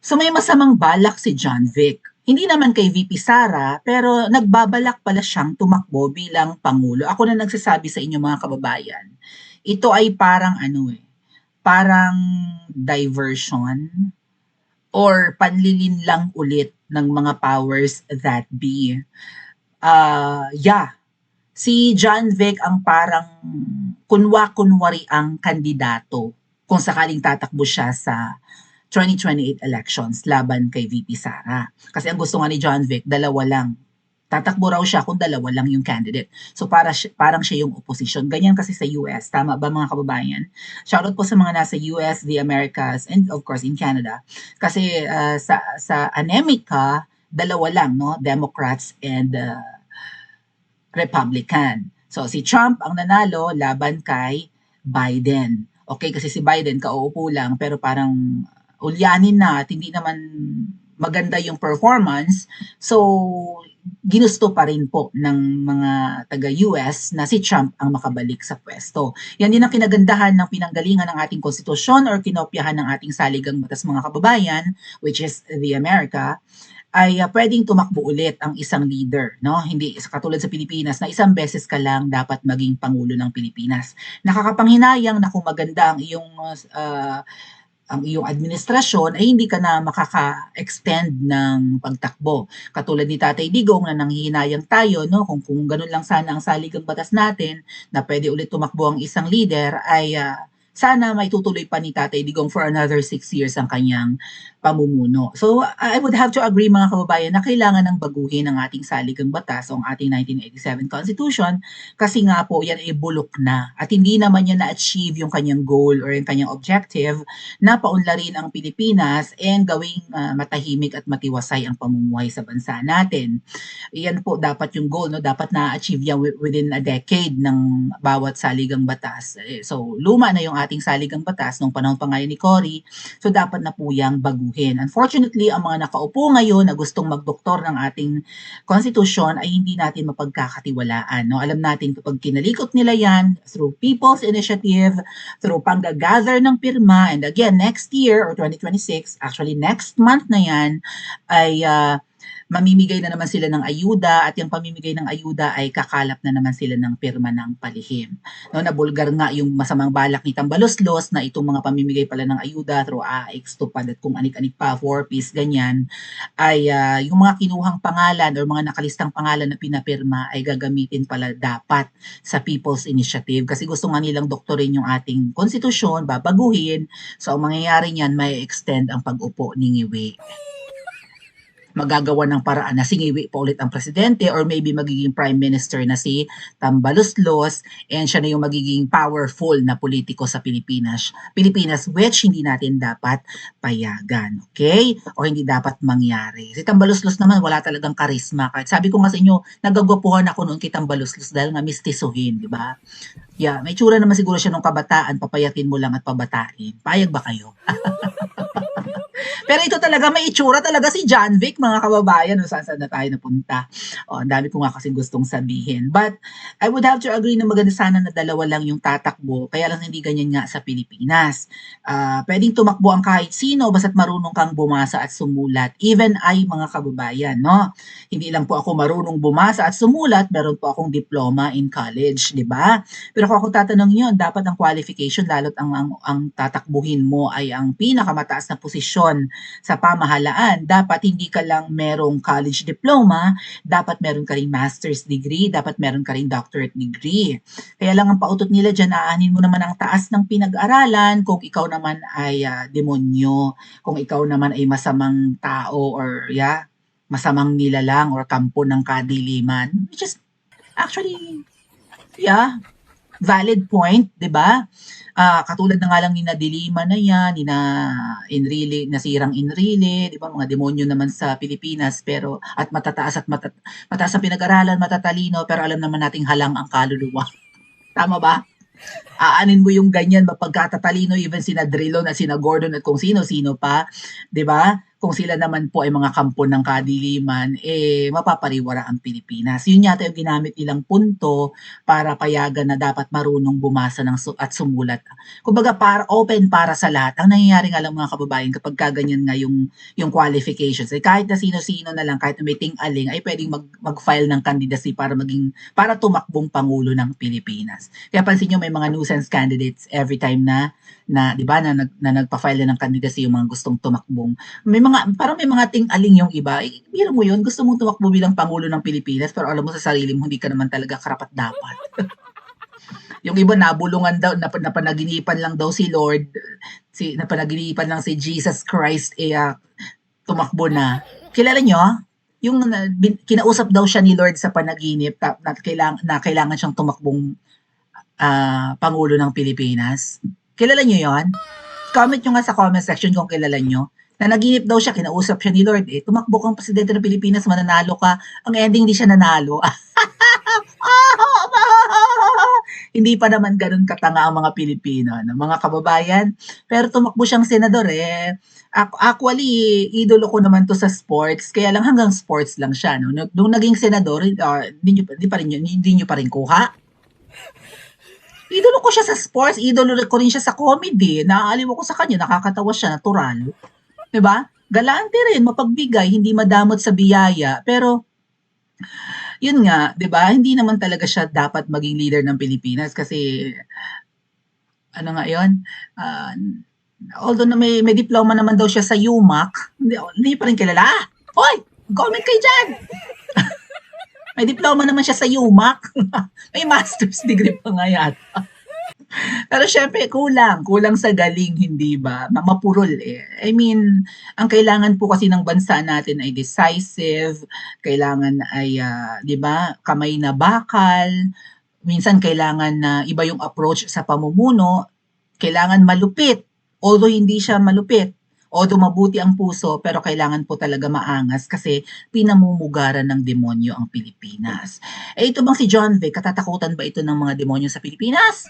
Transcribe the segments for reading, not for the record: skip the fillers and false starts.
So may masamang balak si John Vic. Hindi naman kay VP Sara, pero nagbabalak pala siyang tumakbo bilang Pangulo. Ako na nagsasabi sa inyo mga kababayan, ito ay parang parang diversion or panlilin lang ulit ng mga powers that be. Yeah, si John Vic ang parang kunwa-kunwari ang kandidato kung sakaling tatakbo siya sa 2028 elections laban kay VP Sara. Kasi ang gusto nga ni John Vic, dalawa lang. Tatakbo raw siya kung dalawa lang yung candidate. So parang siya yung opposition. Ganyan kasi sa US. Tama ba mga kababayan? Shoutout po sa mga nasa US, the Americas, and of course in Canada. Kasi sa Anemica, dalawa lang, no? Democrats and Republican. So si Trump ang nanalo laban kay Biden. Okay, kasi si Biden kauupo lang pero parang ulyanin na at hindi naman maganda yung performance. So ginusto pa rin po ng mga taga-US na si Trump ang makabalik sa pwesto. Yan din ang kinagandahan ng pinanggalingan ng ating konstitusyon or kinopyahan ng ating saligang batas mga kababayan, which is the America, ay pwedeng tumakbo ulit ang isang leader, no? Hindi katulad sa Pilipinas na isang beses ka lang dapat maging pangulo ng Pilipinas. Nakakapanghinayang na kung maganda ang iyong administrasyon ay hindi ka na makaka-extend ng pagtakbo. Katulad ni Tatay Digong na nanghihinayang tayo, no? Kung ganun lang sana ang saligang batas natin na pwede ulit tumakbo ang isang leader ay sana may tutuloy pa ni Tatay Digong for another 6 years ang kanyang pamumuno. So I would have to agree mga kababayan na kailangan ng baguhin ang ating saligang batas o ang ating 1987 Constitution kasi nga po yan ay bulok na at hindi naman niya na-achieve yung kanyang goal or yung kanyang objective na paunlarin ang Pilipinas and gawing matahimik at matiwasay ang pamumuhay sa bansa natin. Yan po dapat yung goal, no? Dapat na-achieve yan within a decade ng bawat saligang batas. So luma na yung ating saligang batas nung panahon pa ngayon ni Cory, so dapat na po yang baguhin. Unfortunately, ang mga nakaupo ngayon na gustong magdoktor ng ating konstitusyon ay hindi natin mapagkakatiwalaan. No? Alam natin kapag kinalikot nila yan through People's Initiative, through panggagather ng pirma, and again, next year or 2026, actually next month na yan, ay mamimigay na naman sila ng ayuda at yung pamimigay ng ayuda ay kakalap na naman sila ng pirma ng palihim. No, nabulgar nga yung masamang balak ni Tambaloslos na itong mga pamimigay pala ng ayuda through AX, TUPAD at kung anik-anik pa, 4Ps, ganyan, ay yung mga kinuhang pangalan or mga nakalistang pangalan na pinapirma ay gagamitin pala dapat sa People's Initiative kasi gusto nga nilang doktorin yung ating konstitusyon, babaguhin. So ang mangyayari niyan, may extend ang pag-upo ni Ngiwi. Magagawa ng paraan na singiwi pa ulit ang presidente or maybe magiging prime minister na si Tambaloslos and siya na yung magiging powerful na politiko sa Pilipinas. Pilipinas which hindi natin dapat payagan. Okay? O hindi dapat mangyari. Si Tambaloslos naman wala talagang karisma. Kahit sabi ko nga sa inyo, nagagwapuhan ako noon kay Tambaloslos dahil nga mistisuhin, di ba? Yeah, may tsura naman siguro siya nung kabataan, papayatin mo lang at pabatain. Payag ba kayo? Pero ito talaga, may itsura talaga si John Vic, mga kababayan, no, saan na tayo napunta. O, ang dami ko nga kasi gustong sabihin. But, I would have to agree na maganda sana na dalawa lang yung tatakbo, kaya lang hindi ganyan nga sa Pilipinas. Pwedeng tumakbo ang kahit sino, basta't marunong kang bumasa at sumulat. Even ay mga kababayan, no? Hindi lang po ako marunong bumasa at sumulat, meron po akong diploma in college, di ba? Pero kung ako tatanong yun, dapat ang qualification, lalo't ang tatakbuhin mo ay ang pinakamataas na posisyon sa pamahalaan. Dapat hindi ka lang merong college diploma, dapat meron ka ring master's degree, dapat meron ka ring doctorate degree. Kaya lang ang pautot nila dyan, aanin mo naman ang taas ng pinag-aralan kung ikaw naman ay demonyo, kung ikaw naman ay masamang tao or masamang nilalang or kampo ng kadiliman. Which is actually, valid point, 'di ba? Katulad na nga lang ni Nadilima na yan, ni na Enrile, nasirang Enrile, 'di ba? Mga demonyo naman sa Pilipinas pero at mataas ang pinag-aralan, matatalino pero alam naman nating halang ang kaluluwa. Tama ba? Aanin mo yung ganyan mapagkatatalino even sina Drilon at sina Gordon at kung sino-sino pa, 'di ba? kung sila naman po ay mga kampo ng kadiliman, mapapariwara ang Pilipinas. Yun yata yung ginamit nilang punto para payagan na dapat marunong bumasa at sumulat. Kumbaga open para sa lahat. Ang nangyayari nga lang mga kababayan kapag kaganyan nga yung qualifications, kahit na sino-sino na lang, kahit na may ting-aling, ay pwedeng mag-file ng candidacy para tumakbong Pangulo ng Pilipinas. Kaya pansin nyo, may mga nuisance candidates every time na 'di ba na nagpa-file na ng candidacy yung mga gustong tumakbong. Parang may mga ting-aling yung iba. Biro mo yun, gusto mong tumakbo bilang Pangulo ng Pilipinas pero alam mo sa sarili mo hindi ka naman talaga karapat-dapat. Yung iba nabulungan daw, napanaginipan lang daw si Lord, napanaginipan lang si Jesus Christ, tumakbo na. Kilala nyo? Yung kinausap daw siya ni Lord sa panaginip na kailangan siyang tumakbong Pangulo ng Pilipinas. Kilala nyo yon? Comment nyo nga sa comment section kung kilala nyo. Na naginip daw siya, kinausap siya ni Lord, tumakbo kang presidente ng Pilipinas, mananalo ka. Ang ending, hindi siya nanalo. Hindi pa naman ganun katanga ang mga Pilipino, mga kababayan. Pero tumakbo siyang senador Actually, idolo ko naman to sa sports, kaya lang hanggang sports lang siya. No? Nung naging senador, hindi nyo pa rin kuha. Idolo ko siya sa sports, idolo ko rin siya sa comedy. Naaaliw ko sa kanya, nakakatawa siya, natural. 'Di ba? Galante rin, mapagbigay, hindi madamot sa biyaya, pero yun nga, 'di ba? Hindi naman talaga siya dapat maging leader ng Pilipinas kasi ano nga 'yon? Although na may diploma naman daw siya sa UMAC, hindi pa rin kilala. Hoy, comment kayo diyan. May diploma naman siya sa UMAC. May master's degree pa nga yata. Pero syempre, kulang sa galing, hindi ba? Mapurol I mean, ang kailangan po kasi ng bansa natin ay decisive, kailangan ay, 'di ba, kamay na bakal, minsan kailangan na iba yung approach sa pamumuno, kailangan malupit, although hindi siya malupit, although mabuti ang puso, pero kailangan po talaga maangas kasi pinamumugaran ng demonyo ang Pilipinas. Ito bang si John Vic, katatakutan ba ito ng mga demonyo sa Pilipinas?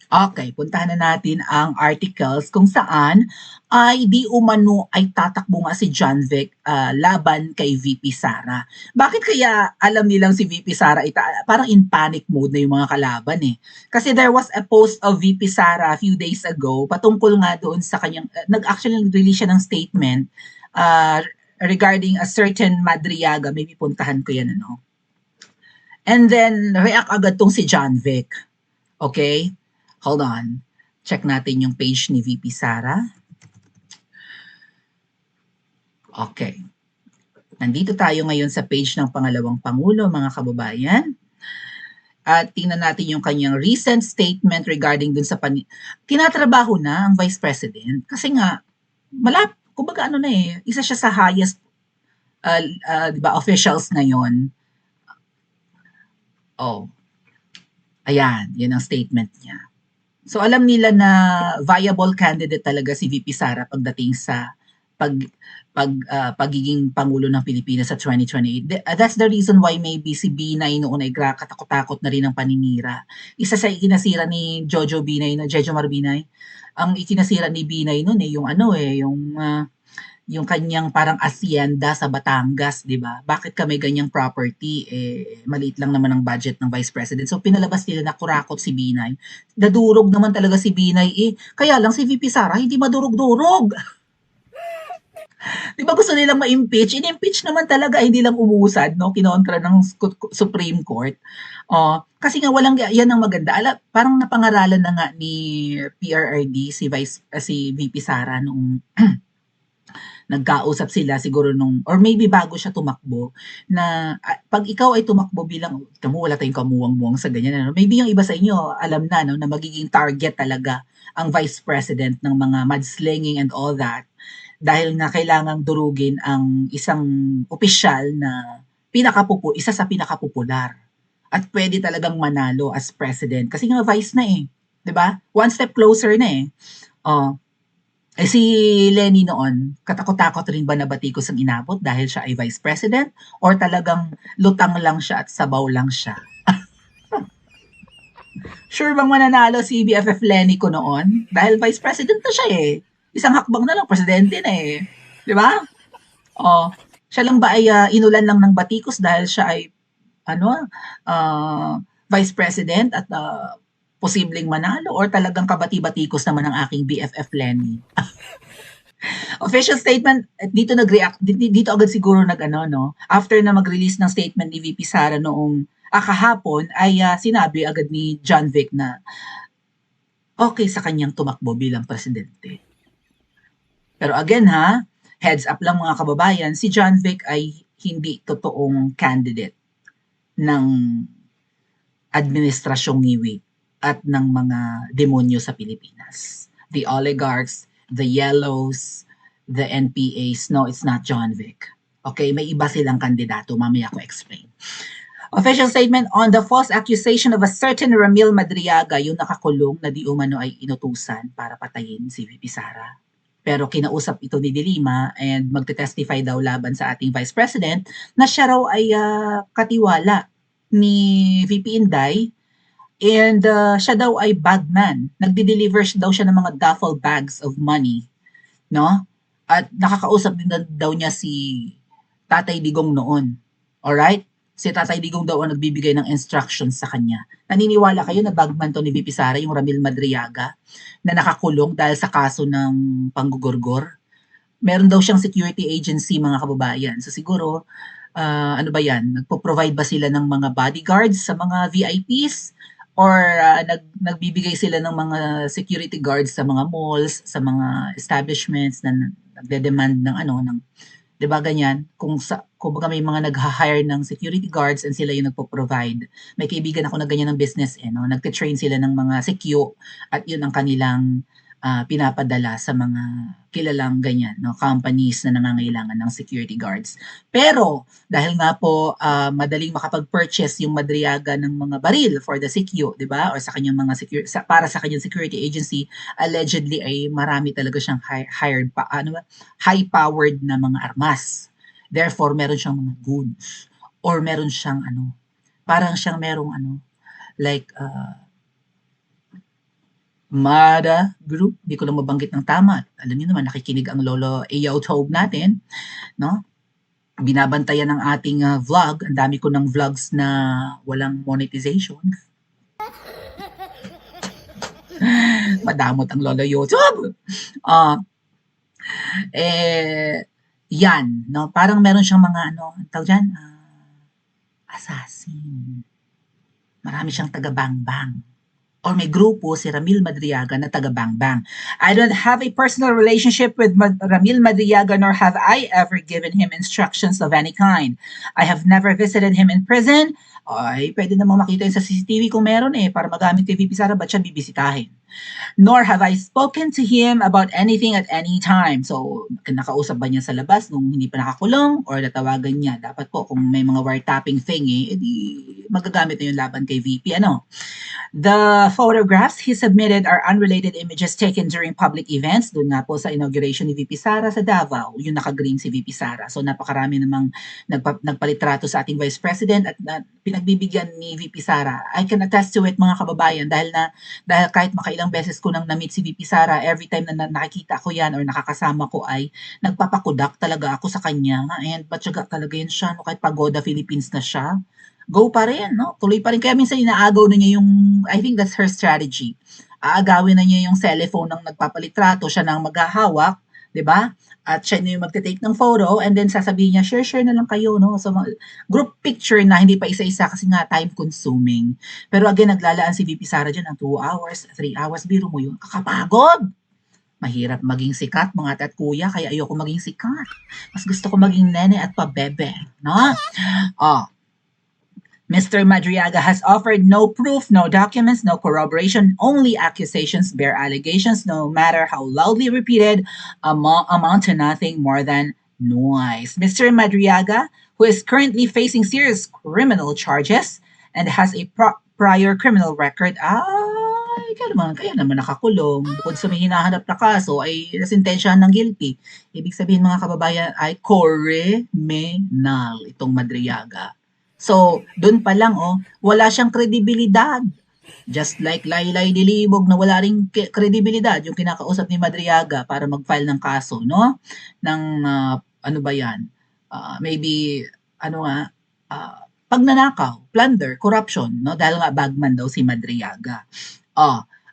Okay, puntahan na natin ang articles kung saan ay di umano ay tatakbo nga si John Vic laban kay VP Sara. Bakit kaya alam nilang si VP Sara parang in panic mode na yung mga kalaban Kasi there was a post of VP Sara a few days ago patungkol nga doon sa kanyang, nag-actually release siya ng statement regarding a certain Madriaga. Maybe puntahan ko yan And then react agad tong si John Vic. Okay? Hold on. Check natin yung page ni VP Sara. Okay. Nandito tayo ngayon sa page ng pangalawang Pangulo, mga kababayan. At tingnan natin yung kanyang recent statement regarding dun sa tinatrabaho na ang Vice President. Kasi nga, kumbaga isa siya sa highest diba, officials ngayon. Ayan, yun ang statement niya. So alam nila na viable candidate talaga si VP Sara pagdating sa pagiging Pangulo ng Pilipinas sa 2028. That's the reason why maybe si Binay noon ay katakot-takot na rin ang paninira. Isa sa ikinasira ni Jojo Mar Binay. Ang ikinasira ni Binay noon yung kanyang parang hacienda sa Batangas, 'di ba? Bakit kami ganyang property maliit lang naman ang budget ng Vice President. So pinalabas nila na kurakot si Binay. Dadurog naman talaga si Binay Kaya lang si VP Sara hindi madurog-durog. 'Di ba gusto nilang ma-impeach? In-impeach naman talaga, hindi lang umusad, kinontra ng Supreme Court. Kasi nga yan ang maganda. Parang napangaralan na nga ni PRRD si VP Sara nung nagkausap sila siguro or maybe bago siya tumakbo, na pag ikaw ay tumakbo bilang, wala tayong kamuwang-muwang sa ganyan. Maybe yung iba sa inyo, alam na na magiging target talaga ang Vice President ng mga mudslinging and all that. Dahil na kailangang durugin ang isang opisyal na isa sa pinakapopular. At pwede talagang manalo as president. Kasi nga vice na 'di ba? One step closer na si Lenny noon, katakot-takot rin ba na batikos ang inabot dahil siya ay vice president? Or talagang lutang lang siya at sabaw lang siya? Sure bang mananalo si BFF Lenny ko noon? Dahil vice president na siya Isang hakbang na lang, presidente na 'Di ba? Oh, siya lang ba ay, inulan lang ng batikos dahil siya ay ano, Vice President at, posibleng manalo or talagang kabati-batikos naman ang aking BFF Lenny? Official statement, dito nag-react, dito agad siguro nag-ano, no? After na mag-release ng statement ni VP Sara noong kahapon, ay sinabi agad ni John Vic na okay sa kanyang tumakbo bilang presidente. Pero again ha, heads up lang mga kababayan, si John Vic ay hindi totoong candidate ng administrasyong ngiwi at ng mga demonyo sa Pilipinas. The oligarchs, the yellows, the NPAs, no, it's not John Vic. Okay, may iba silang kandidato, mamaya ko explain. Official statement on the false accusation of a certain Ramil Madriaga, yung nakakulong na di umano ay inutusan para patayin si VP Sara. Pero kinausap ito ni Dilima and magte-testify daw laban sa ating Vice President na siya raw ay katiwala ni VP Inday and siya daw ay bagman. Nagde-deliver daw siya ng mga duffel bags of money, no? At nakakausap din daw niya si Tatay Digong noon. Alright? Si Tatay Digong daw ang nagbibigay ng instructions sa kanya. Naniniwala kayo na bagman to ni VP Sara, yung Ramil Madriaga, na nakakulong dahil sa kaso ng panggugurgor? Meron daw siyang security agency, mga kababayan. So siguro, ano ba yan? Nagpo-provide ba sila ng mga bodyguards sa mga VIPs? Or nagbibigay sila ng mga security guards sa mga malls, sa mga establishments na nagde-demand ng ano, ng 'di ba ganyan? Kung baga may mga nagha-hire ng security guards and sila yung nagpo-provide. May kaibigan ako na ganyan ng business no? Nagte-train sila ng mga secure at yun ang kanilang pinapadala sa mga kilalang ganyan, no? Companies na nangangailangan ng security guards. Pero dahil nga po madaling makapag-purchase yung Madriaga ng mga baril for the CQ, 'di ba? Or sa kanyang mga para sa kanyang security agency, allegedly ay marami talaga siyang high-powered na mga armas. Therefore, meron siyang mga goods or meron siyang parang siyang merong like MADA group, di ko lang mabanggit ng tama. Alam niyo naman, nakikinig ang Lolo Ayaw Tobe natin, no? Binabantayan ng ating vlog. Ang dami ko ng vlogs na walang monetization. Madamot ang Lolo YouTube. Yan, no? Parang meron siyang mga tawag dyan, assassin. Marami siyang taga-bang-bang. Or may grupo si Ramil Madriaga na taga-bang-bang. I don't have a personal relationship with Ramil Madriaga nor have I ever given him instructions of any kind. I have never visited him in prison. Ay, pwede namang makita yun sa CCTV kung meron para magamit kay VP Sara, ba't siya bibisitahin? Nor have I spoken to him about anything at any time. So, nakausap ba niya sa labas nung hindi pa nakakulong or natawagan niya? Dapat po, kung may mga wiretapping thing edi magagamit na yung laban kay VP. The photographs he submitted are unrelated images taken during public events. Doon nga po sa inauguration ni VP Sara sa Davao, yung naka-green si VP Sara. So napakarami namang nagpalitrato sa ating Vice President at pinagbibigyan ni VP Sara. I can attest to it, mga kababayan, dahil kahit makailang beses ko nang na-meet si VP Sara, every time na nakikita ko yan or nakakasama ko ay nagpapakudak talaga ako sa kanya. And batyaga talaga yun siya, kahit pagoda Philippines na siya. Go pa rin, no? Tuloy pa rin. Kaya minsan inaagaw na niya yung, I think that's her strategy. Aagawin na niya yung cellphone ng nagpapalitrato, siya nang maghahawak, di ba? At siya na yung magte-take ng photo and then sasabihin niya, share na lang kayo, no? So, group picture na hindi pa isa-isa kasi nga time consuming. Pero again, naglalaan si VP Sara dyan ng 2 hours, 3 hours, biro mo yun. Kakapagod! Mahirap maging sikat, mga ate at kuya, kaya ayoko maging sikat. Mas gusto ko maging nene at pabebe, no? Mr. Madriaga has offered no proof, no documents, no corroboration, only accusations, bare allegations, no matter how loudly repeated, amount to nothing more than noise. Mr. Madriaga, who is currently facing serious criminal charges and has a prior criminal record, kaya naman nakakulong. Bukod sa may hinahanap na kaso, ay nasintensyahan ng guilty. Ibig sabihin, mga kababayan, ay criminal itong Madriaga. So, doon pa lang, wala siyang kredibilidad. Just like Laylay Dilibog na wala ring kredibilidad yung kinakausap ni Madriaga para mag-file ng kaso, no? Ng, ano ba yan? Maybe, ano nga, pagnanakaw, plunder, corruption, no? Dahil nga bagman daw si Madriaga.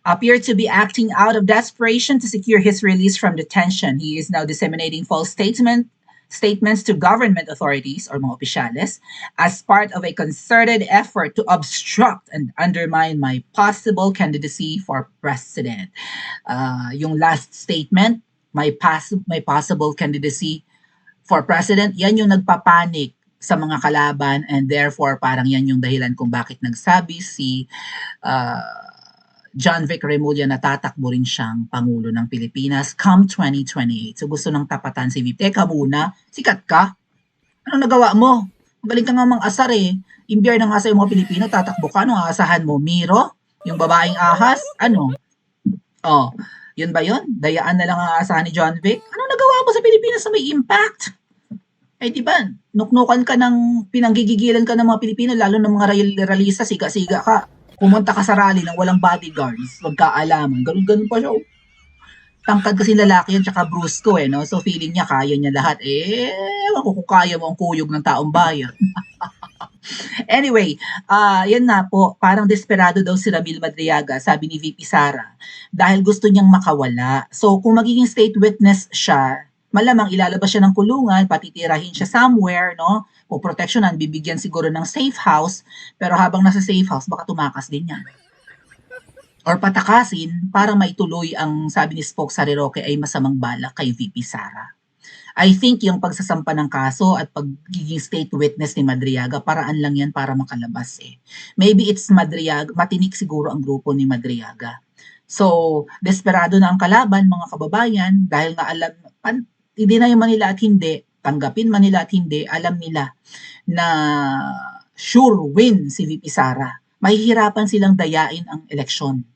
Appeared to be acting out of desperation to secure his release from detention. He is now disseminating false statements to government authorities or mga opisyales as part of a concerted effort to obstruct and undermine my possible candidacy for president. Yung last statement, my possible candidacy for president, yan yung nagpapanik sa mga kalaban, and therefore parang yan yung dahilan kung bakit nagsabi si John Vic Remulla na tatakbo rin siyang Pangulo ng Pilipinas come 2028. So gusto nang tapatan si VP. Teka muna, sikat ka? Anong nagawa mo? Magaling ka nga mang-asar eh. Imbyar na nga sa mga Pilipino, tatakbo ka. Anong aasahan mo? Miro? Yung babaeng ahas? Ano? Yun ba yun? Dayaan na lang ang aasahan ni John Vic? Anong nagawa mo sa Pilipinas na may impact? Eh di ba, nuknukan ka ng, pinanggigigilan ka ng mga Pilipino, lalo ng mga realista, siga-siga ka. Pumunta ka sa rally ng walang bodyguards, magkaalaman, ganun-ganun pa siya. Tangkad kasi lalaki yan, tsaka brusco eh, no? So feeling niya, kaya niya lahat. Ewan ko kung kaya mo ang kuyog ng taong bayan. Anyway, yan nga po, parang desperado daw si Ramil Madriaga, sabi ni VP Sara, dahil gusto niyang makawala. So kung magiging state witness siya, malamang ilalabas siya ng kulungan, patitirahin siya somewhere, no? O proteksyonan, bibigyan siguro ng safe house, pero habang nasa safe house, baka tumakas din yan. Or patakasin para maituloy ang sabi ni Spoke Sariroque ay masamang balak kay VP Sara. I think yung pagsasampa ng kaso at pagiging state witness ni Madriaga, paraan lang yan para makalabas eh. Maybe it's Madriaga, matinik siguro ang grupo ni Madriaga. So, desperado na ang kalaban, mga kababayan, dahil nga alam, hindi na yung Manila at hindi, tanggapin man nila at hindi, alam nila na sure win si VP Sara. Mahihirapan silang dayain ang eleksyon.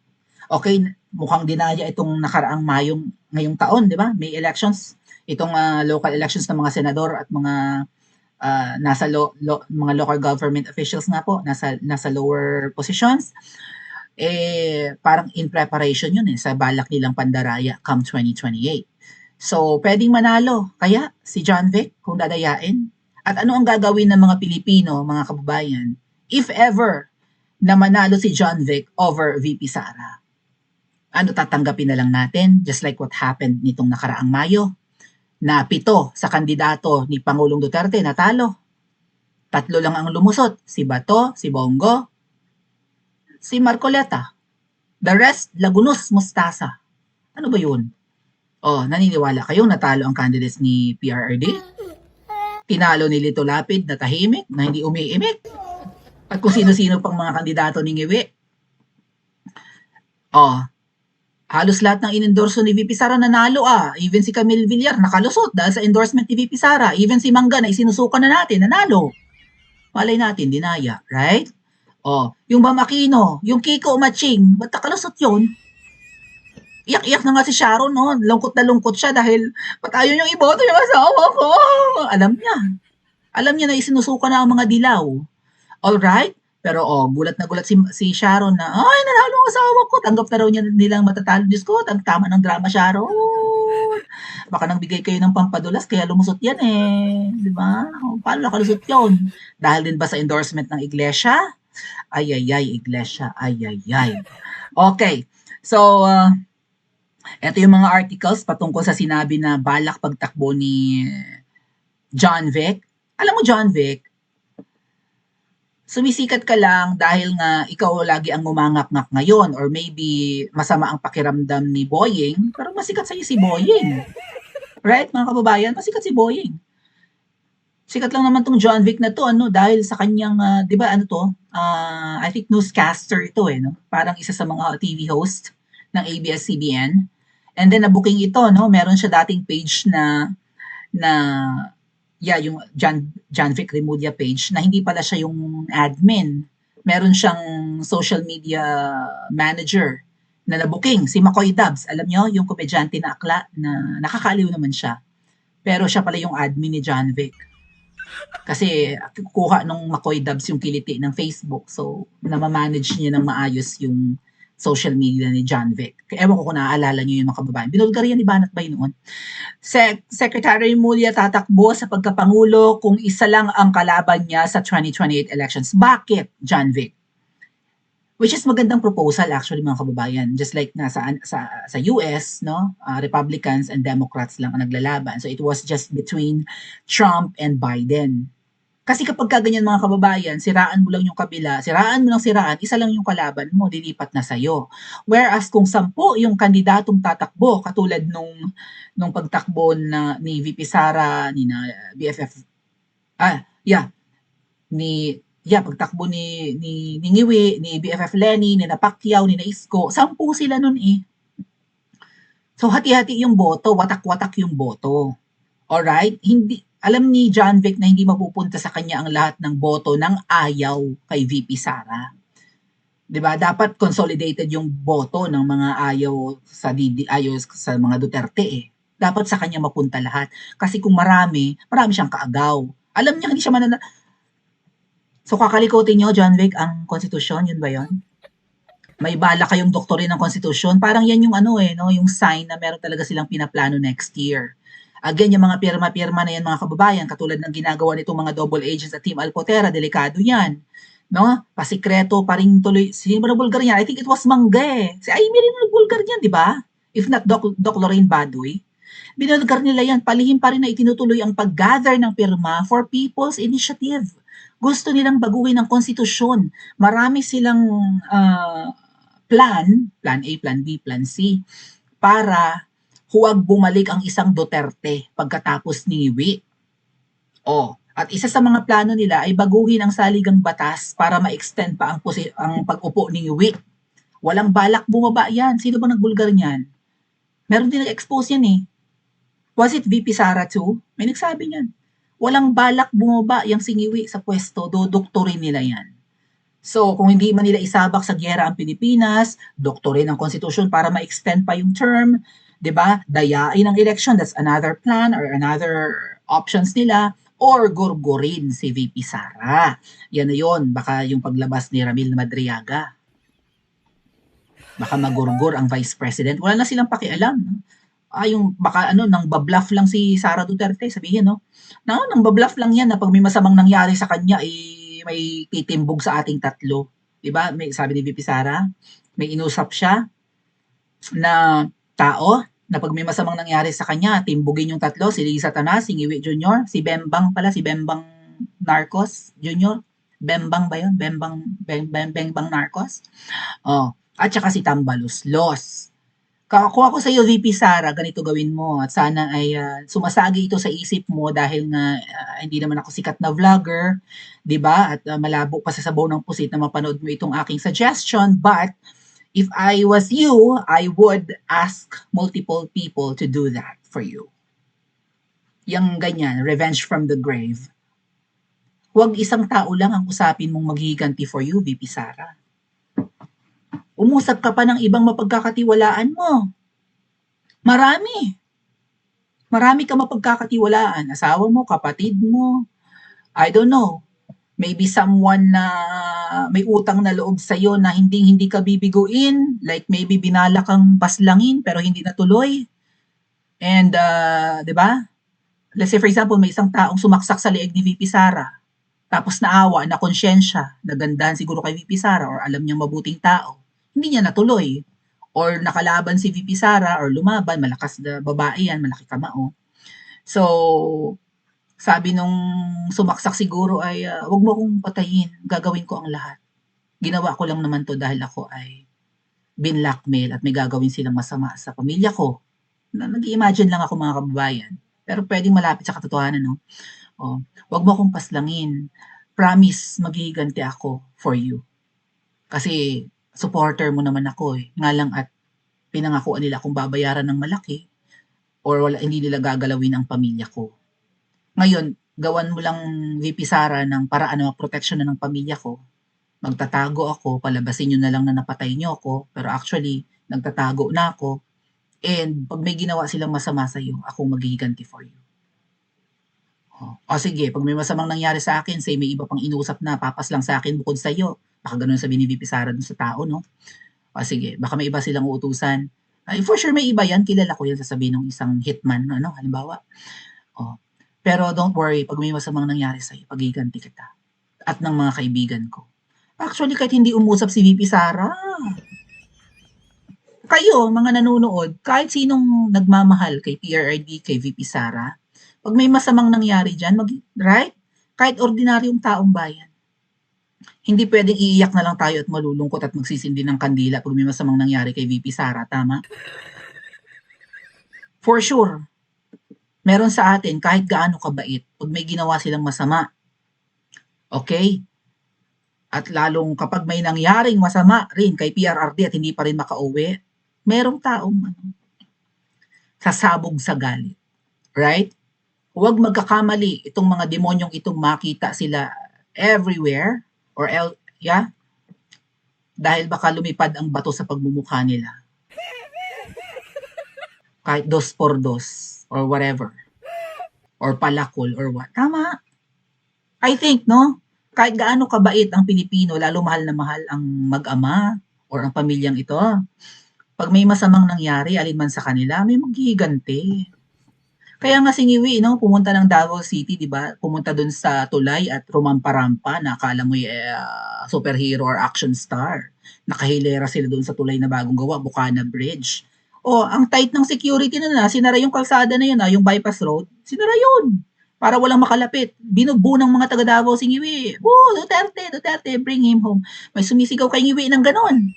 Okay, mukhang dinaya itong nakaraang ngayong taon, di ba? May elections, itong local elections ng mga senador at mga nasa mga local government officials nga po, nasa lower positions. Parang in preparation yun sa balak nilang pandaraya come 2028. So, pwedeng manalo. Kaya, si John Vic, kung dadayain. At ano ang gagawin ng mga Pilipino, mga kababayan, if ever na manalo si John Vic over VP Sara? Ano, tatanggapin na lang natin, just like what happened nitong nakaraang Mayo, na 7 sa kandidato ni Pangulong Duterte natalo. 3 lang ang lumusot, si Bato, si Bongo, si Marcoleta. The rest, Lagunos, Mustasa. Ano ba yun? Naniniwala kayong natalo ang candidates ni PRRD? Tinalo ni Lito Lapid na tahimik, na hindi umiimik? At kung sino-sino pang mga kandidato ni Ngiwi? Halos lahat ng inendorso ni VP Sara nanalo Even si Camille Villar nakalusot dahil sa endorsement ni VP Sara. Even si Mangga na isinusukan na natin, nanalo. Malay natin, dinaya, right? Yung Bam Aquino, yung Kiko Maching, ba't nakalusot yun? Iyak-iyak na nga si Sharon, no? Lungkot na lungkot siya dahil ba't ayaw niyong iboto yung asawa ko? Alam niya. Alam niya na isinusuka na ang mga dilaw. Alright? Pero gulat na gulat si Sharon na, ay, nanalo ang asawa ko. Tanggap na raw nilang matatalo. Diyos ko, tama ng drama, Sharon. Baka nang bigay kayo ng pampadulas, kaya lumusot yan eh. Di ba? Paano nakalusot yun? Dahil din ba sa endorsement ng iglesia? Ay, iglesia. Ay. Okay. So, ito yung mga articles patungkol sa sinabi na balak pagtakbo ni John Vic. Alam mo, John Vic, sumisikat ka lang dahil nga ikaw lagi ang ngumangak-ngak ngayon, or maybe masama ang pakiramdam ni Boying, pero masikat sa'yo si Boying. Right, mga kababayan? Masikat si Boying. Sikat lang naman tong John Vic na to, dahil sa kanyang, di ba, I think newscaster ito no? Parang isa sa mga TV host ng ABS-CBN. And then na-booking ito, meron siya dating page na yung John Vic Remulla page na hindi pala siya yung admin. Meron siyang social media manager na na-booking, si McCoy Dubs. Alam nyo, yung komedyante na akla na nakakaliw naman siya. Pero siya pala yung admin ni John Vic. Kasi kukuha nung McCoy Dubs yung kiliti ng Facebook. So, namamanage niya ng maayos yung social media ni John Vic. Ewan ko kung naaalala niyo yung mga kababayan. Binulgarian ni Banat Bay noon. Secretary Mulya tatakbo sa pagkapangulo kung isa lang ang kalaban niya sa 2028 elections. Bakit, John Vic? Which is magandang proposal actually mga kababayan. Just like sa US, no, Republicans and Democrats lang ang naglalaban. So it was just between Trump and Biden. Kasi kapag ganyan mga kababayan, siraan mo lang yung kabila, siraan mo lang siraan, isa lang yung kalaban mo, dilipat na sa'yo. Whereas kung 10 yung kandidatong tatakbo, katulad nung pagtakbo ni VP Sara, ni na BFF, yeah, pagtakbo ni Ngiwi, ni BFF Lenny, ni na Pacquiao, ni na Isko, 10 sila nun eh. So hati-hati yung boto, watak-watak yung boto. Alright? Hindi, alam ni John Vic na hindi mapupunta sa kanya ang lahat ng boto ng ayaw kay VP Sara. 'Di ba? Dapat consolidated yung boto ng mga ayaw sa mga Duterte eh. Dapat sa kanya mapunta lahat. Kasi kung marami siyang kaagaw. Alam niya hindi siya So kakalikutin niyo, John Vic, ang konstitusyon, yun ba yun? May bala kayong doktorin ng konstitusyon. Parang yan yung no, yung sign na meron talaga silang pinaplano next year. Again, yung mga pirma-pirma na yan mga kababayan, katulad ng ginagawa nitong mga double agents at Team Alpotera, delikado yan. No? Pasikreto, paring tuloy. Sino ba nabulgar niya? I think it was Mangga eh. Si Amy rin nabulgar niyan, di ba? If not Doc Lorraine Baduy. Binulgar nila yan. Palihim pa rin na itinutuloy ang pag-gather ng pirma for People's Initiative. Gusto nilang baguhin ang konstitusyon. Marami silang plan A, plan B, plan C, para huwag bumalik ang isang Duterte pagkatapos ni Wi. At isa sa mga plano nila ay baguhin ang saligang batas para ma-extend pa ang pag-upo ni Wi. Walang balak bumaba yan. Sino ba nagbulgar niyan? Meron din nag-expose yan eh. Was it VP Sara too? May nagsabi niyan. Walang balak bumaba yung singiwi sa pwesto, dodoktorin nila yan. So, kung hindi man nila isabak sa giyera ang Pilipinas, doktorin ang konstitusyon para ma-extend pa yung term, 'di ba? Dayain ang election, that's another plan or another options nila, or gurgurin si VP Sara. Yan na yun, baka yung paglabas ni Ramil Madriaga. Baka magurgur ang Vice President. Wala na silang pakialam. Yung baka nang babluff lang si Sara Duterte, sabihin, no? Nang babluff lang yan na pag may masamang nangyari sa kanya, may titimbog sa ating tatlo. Diba? May, sabi ni VP Sara, may inusap siya na tao na pag may masamang nangyari sa kanya, timbugin yung tatlo, si Lisa Tanas, si Ngiwi Jr., si Bembang Narcos Jr., Bembang ba yun? Bembang Narcos? At saka si Tambalos Los. Kung ako sa iyo, VP Sara, ganito gawin mo at sana ay sumasagi ito sa isip mo dahil nga hindi naman ako sikat na vlogger, 'di ba? At malabo pa sa sabaw ng pusit na mapanood mo itong aking suggestion, but if I was you, I would ask multiple people to do that for you. Yang ganyan, revenge from the grave. Huwag isang tao lang ang usapin mong maghihiganti for you, VP Sara. Umusap ka pa ng ibang mapagkakatiwalaan mo. Marami. Marami ka mapagkakatiwalaan. Asawa mo, kapatid mo, I don't know. Maybe someone na may utang na loob sa'yo na hindi ka bibiguin. Like maybe binala kang paslangin pero hindi natuloy. And, di ba? Let's say for example, may isang taong sumaksak sa leeg ni VP Sara. Tapos naawa, na konsyensya, nagandahan siguro kay VP Sara or alam niyang mabuting tao. Hindi niya natuloy. Or nakalaban si VP Sara or lumaban, malakas na babae yan, malaki kamao. So, sabi nung sumaksak siguro ay, wag mo akong patayin, gagawin ko ang lahat. Ginawa ko lang naman to dahil ako ay binlockmail at may gagawin silang masama sa pamilya ko. Nag-i-imagine lang ako mga kababayan. Pero pwedeng malapit sa katotohanan, no? Wag mo akong paslangin. Promise, maghihiganti ako for you. Kasi supporter mo naman ako eh. Nga lang at pinangakuan nila akong babayaran ng malaki or hindi nila gagalawin ang pamilya ko. Ngayon, gawan mo lang VP Sara ng paraan na protection na ng pamilya ko. Magtatago ako, palabasin nyo na lang na napatay nyo ako, pero actually, nagtatago na ako. And pag may ginawa silang masama sa'yo, ako maghihiganti for you. O sige, 'pag may masamang nangyari sa akin, say may iba pang inusap na papas lang sa akin bukod sa'yo, baka gano'n sabihin ni VP Sara dun sa tao 'no? O sige, baka may iba silang uutusan. Ay, for sure may iba 'yan, kilala ko 'yan, sasabihin nung isang hitman ano, halimbawa. Oh, pero don't worry, 'pag may masamang nangyari sa'yo, paghiganti kita at ng mga kaibigan ko. Actually, kahit hindi umusap si VP Sara, kayo, mga nanonood, kahit sinong nagmamahal kay PRRD, kay VP Sara, 'pag may masamang nangyari diyan, right? Kahit ordinaryong taong bayan, hindi puwedeng iiyak na lang tayo at malulungkot at magsisindi ng kandila 'pag may masamang nangyari kay VP Sara, tama? For sure, meron sa atin kahit gaano kabait, 'pag may ginawa silang masama, okay? At lalong kapag may nangyaring masama rin kay PRRD at hindi pa rin makauwi, merong taong sasabog sa galit, right? Huwag magkakamali itong mga demonyong itong makita sila everywhere or yeah, dahil baka lumipad ang bato sa pagmumukha nila. Kahit dos por dos or whatever. Or palakol or what. Tama. I think, no? Kahit gaano kabait ang Pilipino, lalo mahal na mahal ang mag-ama or ang pamilyang ito, pag may masamang nangyari, alinman sa kanila, may maghihiganti. Kaya nga si Ngiwi, no, pumunta ng Davao City, di ba? Pumunta dun sa tulay at rumampa-rampa na akala mo superhero or action star. Nakahilera sila dun sa tulay na bagong gawa, Bukana Bridge. O, ang tight ng security na sinara yung kalsada na yun, yung bypass road, sinara yun. Para walang makalapit. Binubu ng mga taga Davao si Ngiwi. Duterte, Duterte, bring him home. May sumisigaw kay Ngiwi ng ganon.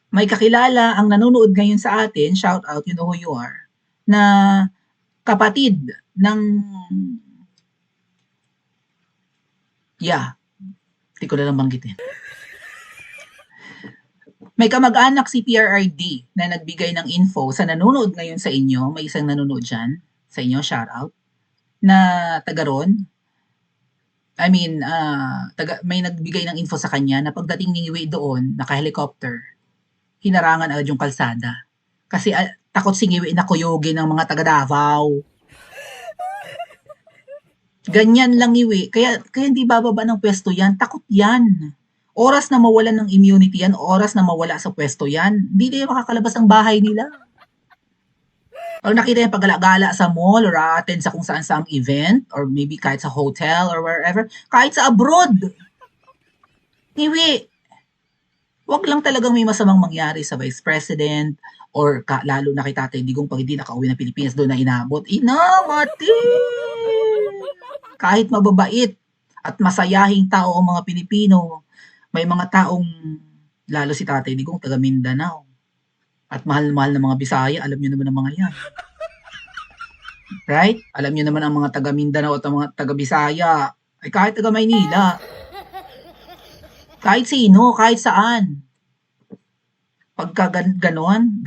May kakilala ang nanonood ngayon sa atin, shout out, you know who you are, na kapatid ng hindi ko na lang banggitin. May kamag-anak si PRRD na nagbigay ng info sa nanonood ngayon sa inyo, may isang nanonood dyan sa inyo, shout out, na taga ron. I mean, may nagbigay ng info sa kanya na pagdating ni Ngiwi doon, naka-helicopter, hinarangan agad yung kalsada. Kasi takot si Ngiwi na kuyugin ng mga taga Davao. Ganyan lang Ngiwi. Kaya hindi bababa ng pwesto yan. Takot yan. Oras na mawalan ng immunity yan, oras na mawala sa pwesto yan, hindi nila makakalabas ng bahay nila. Or nakita yung paggalagala sa mall or attend sa kung saan saang event or maybe kahit sa hotel or wherever, kahit sa abroad. Ngiwi, wag lang talagang may masamang mangyari sa Vice President or lalo na kay Tatay Digong pag hindi nakauwi ng Pilipinas doon na inabot. Inamati! Kahit mababait at masayahing tao ang mga Pilipino, may mga taong, lalo si Tatay Digong, taga Mindanao. At mahal-mahal na mga Bisaya, alam nyo naman ang mga yan. Right? Alam nyo naman ang mga taga Mindanao at ang mga taga Bisaya. Ay kahit taga Maynila. Kahit sino, kahit saan. Pagka ganon,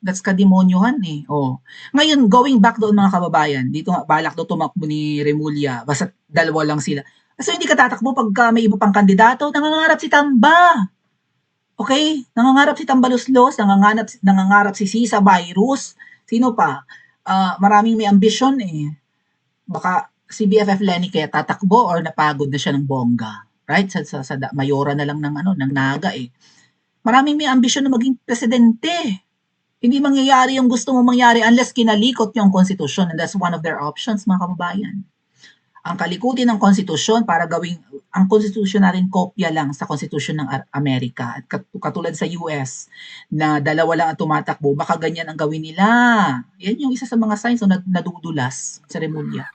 that's kademonyohan eh. Oh. Ngayon, going back doon mga kababayan, dito nga, balak doon tumakbo ni Remulla, basta dalawa lang sila. So hindi ka tatakbo pagka may iba pang kandidato, nangangarap si Tamba. Okay? Nangangarap si Tambaluslos, nangangarap si Sisa Virus. Sino pa? Maraming may ambisyon eh. Baka si BFF Lenny kaya tatakbo or napagod na siya ng bongga. Right? Sa mayora na lang ng Naga eh. Maraming may ambisyon na maging presidente. Hindi mangyayari yung gusto mo mangyari unless kinalikot yung konstitusyon, and that's one of their options, mga kababayan. Ang kalikutin ng konstitusyon para gawing ang konstitusyon natin kopya lang sa konstitusyon ng Amerika. At katulad sa US na dalawa lang ang tumatakbo, baka ganyan ang gawin nila. Yan yung isa sa mga signs na nadudulas sa Remulla.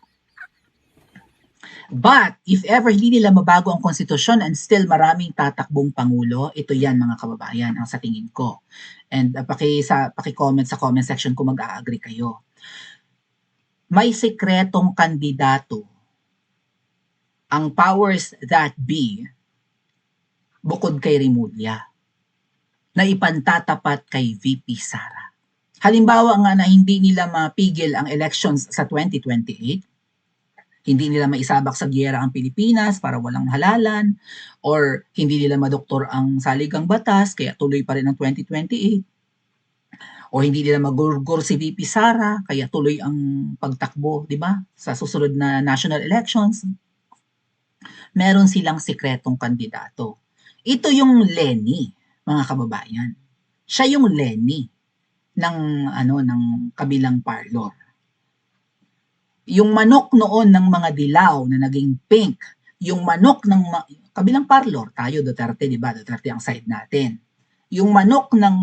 But, if ever hindi nila mabago ang konstitusyon and still maraming tatakbong pangulo, ito yan mga kababayan, ang sa tingin ko. And paki-comment sa comment section kung mag-a-agree kayo. May sekretong kandidato ang powers that be bukod kay Remulla na ipantatapat kay VP Sara. Halimbawa nga na hindi nila mapigil ang elections sa 2028, hindi nila maisabak sa giyera ang Pilipinas para walang halalan, or hindi nila madoktor ang saligang batas kaya tuloy pa rin ang 2028, O hindi nila magurgur si VP Sara, kaya tuloy ang pagtakbo, di ba? Sa susunod na national elections, meron silang sikretong kandidato. Ito yung Lenny, mga kababayan. Siya yung Lenny ng ng kabilang parlor. Yung manok noon ng mga dilaw na naging pink, yung manok ng kabilang parlor, tayo Duterte, di ba? Duterte ang side natin. Yung manok ng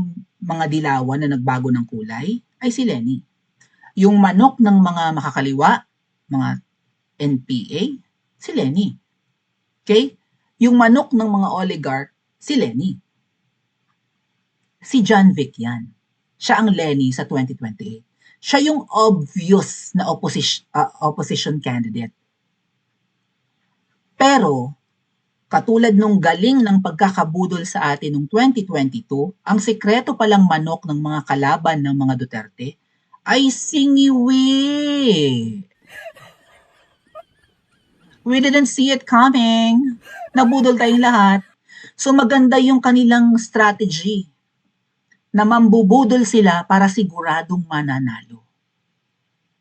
mga dilawan na nagbago ng kulay ay si Lenny. Yung manok ng mga makakaliwa, mga NPA, si Lenny. Okay? Yung manok ng mga oligarch, si Lenny. Si John Vic yan. Siya ang Lenny sa 2028. Siya yung obvious na opposition candidate. Pero, katulad nung galing ng pagkakabudol sa atin noong 2022, ang sekreto palang manok ng mga kalaban ng mga Duterte ay singiwi. We didn't see it coming. Nabudol tayong lahat. So maganda yung kanilang strategy na mambubudol sila para siguradong mananalo.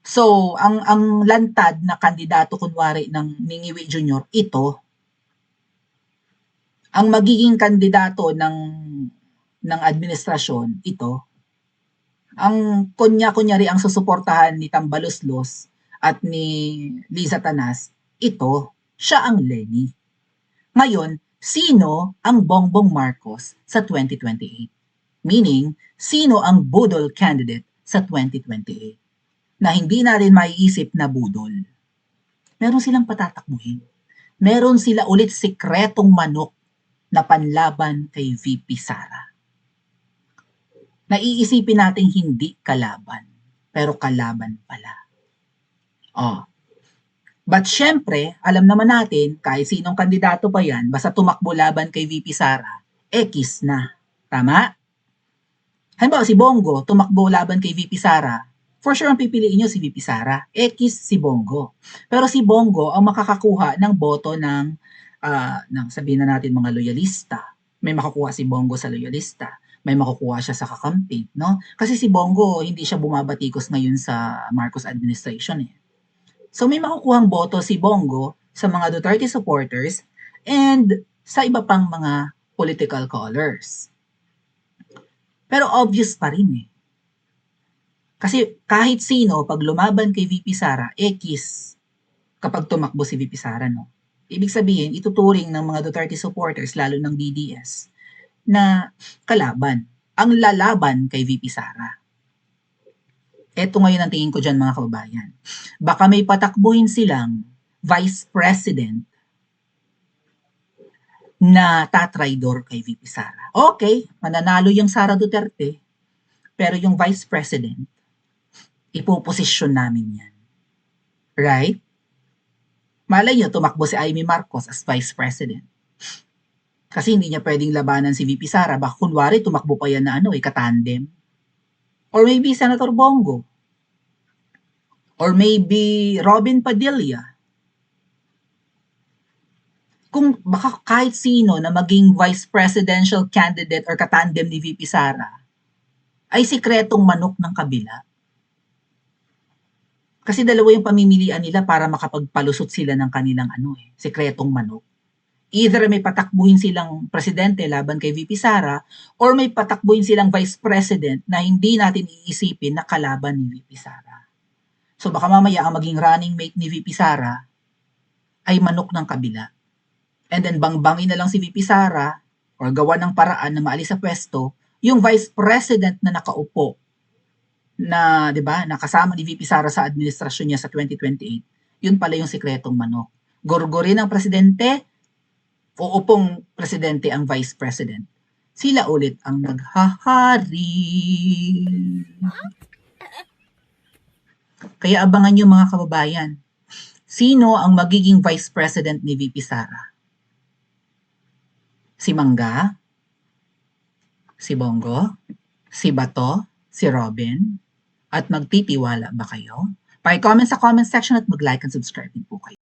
So, ang lantad na kandidato kunwari ng Ningiwi Jr., ito, ang magiging kandidato ng administrasyon, ito, ang kunyari ang susuportahan ni Tambaloslos at ni Liza Tanas, ito, siya ang Lenny. Ngayon, sino ang Bongbong Marcos sa 2028? Meaning, sino ang budol candidate sa 2028? Na hindi natin maiisip na budol. Meron silang patatakbuhin. Meron sila ulit sikretong manok na panlaban kay VP Sara. Naiisipin natin hindi kalaban, pero kalaban pala. But syempre, alam naman natin, kahit sinong kandidato pa yan, basta tumakbo laban kay VP Sara, X na. Tama? Halimbawa, si Bongo, tumakbo laban kay VP Sara, for sure ang pipiliin nyo si VP Sara. X si Bongo. Pero si Bongo ang makakakuha ng boto ng sabihin na natin mga loyalista. May makukuha si Bongo sa loyalista. May makukuha siya sa kakampi, no? Kasi si Bongo, hindi siya bumabatikos ngayon sa Marcos administration eh. So may makukuhang boto si Bongo sa mga Duterte supporters and sa iba pang mga political colors. Pero obvious pa rin eh. Kasi kahit sino, pag lumaban kay VP Sara, X kapag tumakbo si VP Sara, no? Ibig sabihin, ituturing ng mga Duterte supporters, lalo ng DDS, na kalaban. Ang lalaban kay VP Sara. Ito ngayon ang tingin ko dyan mga kababayan. Baka may patakbuhin silang Vice President na tatraidor kay VP Sara. Okay, mananalo yung Sara Duterte, pero yung Vice President, ipoposisyon namin yan. Right? Malay nyo, tumakbo si Amy Marcos as Vice President. Kasi hindi niya pwedeng labanan si VP Sara. Baka kunwari, tumakbo pa yan na katandem. Or maybe Senator Bongo. Or maybe Robin Padilla. Kung baka kahit sino na maging vice presidential candidate or katandem ni VP Sara ay sikretong manok ng kabila. Kasi dalawa yung pamimilian nila para makapagpalusot sila ng kanilang sikretong manok. Either may patakbuhin silang presidente laban kay VP Sara or may patakbuhin silang vice president na hindi natin iisipin na kalaban ni VP Sara. So baka mamaya ang maging running mate ni VP Sara ay manok ng kabila. And then bangbangin na lang si VP Sara or gawa ng paraan na maalis sa pwesto yung vice president na nakaupo na, 'di ba, nakasama ni VP Sara sa administrasyon niya sa 2028. Yun pala yung sikretong manok. Gorgorin ng presidente, uupong presidente ang vice president. Sila ulit ang naghahari. Kaya abangan nyo mga kababayan, sino ang magiging vice president ni VP Sara? Si Mangga? Si Bongo? Si Bato? Si Robin? At magtitiwala ba kayo? Pa-comment sa comment section at mag-like and subscribe din po kayo.